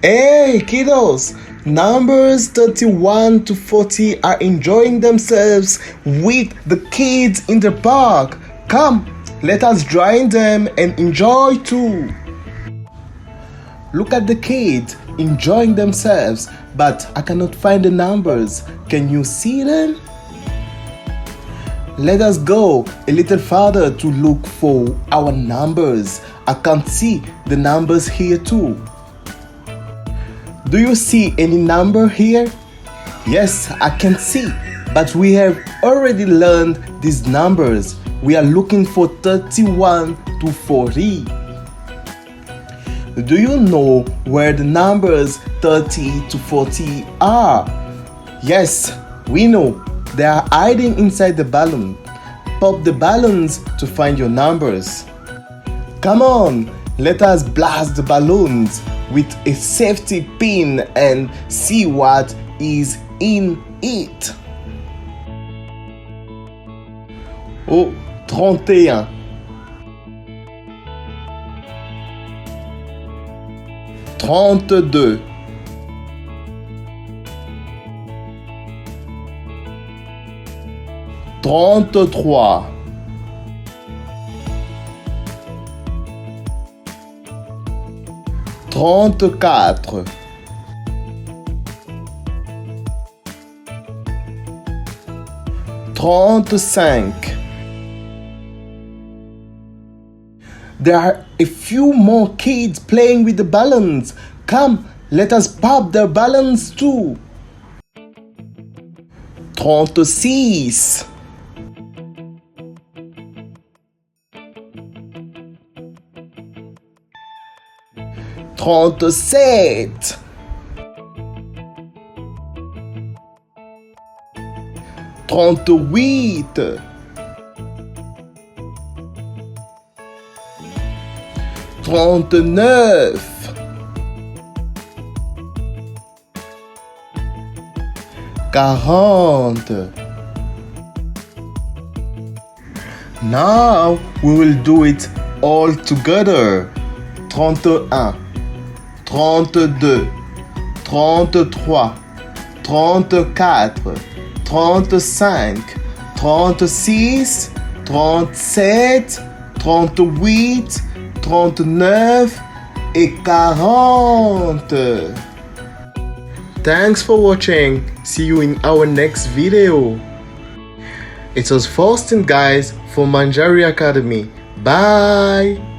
Hey, kiddos! Numbers 31 to 40 are enjoying themselves with the kids in the park. Come, let us join them and enjoy too. Look at the kids enjoying themselves, but I cannot find the numbers. Can you see them? Let us go a little farther to look for our numbers. I can't see the numbers here too. Do you see any number here? Yes, I can see, but we have already learned these numbers. We are looking for 31 to 40. Do you know where the numbers 30 to 40 are? Yes, we know. They are hiding inside the balloon. Pop the balloons to find your numbers. Come on, let us blast the balloons with a safety pin and see what is in it. Oh, 31. 32. 33. 34. 35. There are a few more kids playing with the balloons. Come, let us pop their balloons too. 36. 37. 38. 39. 40. Now we will do it all together. 31, 32, 33, 34, 35, 36, 37, 38, 39 et 40. Thanks for watching. See you in our next video. It was Faustin guys from Manjari Academy. Bye.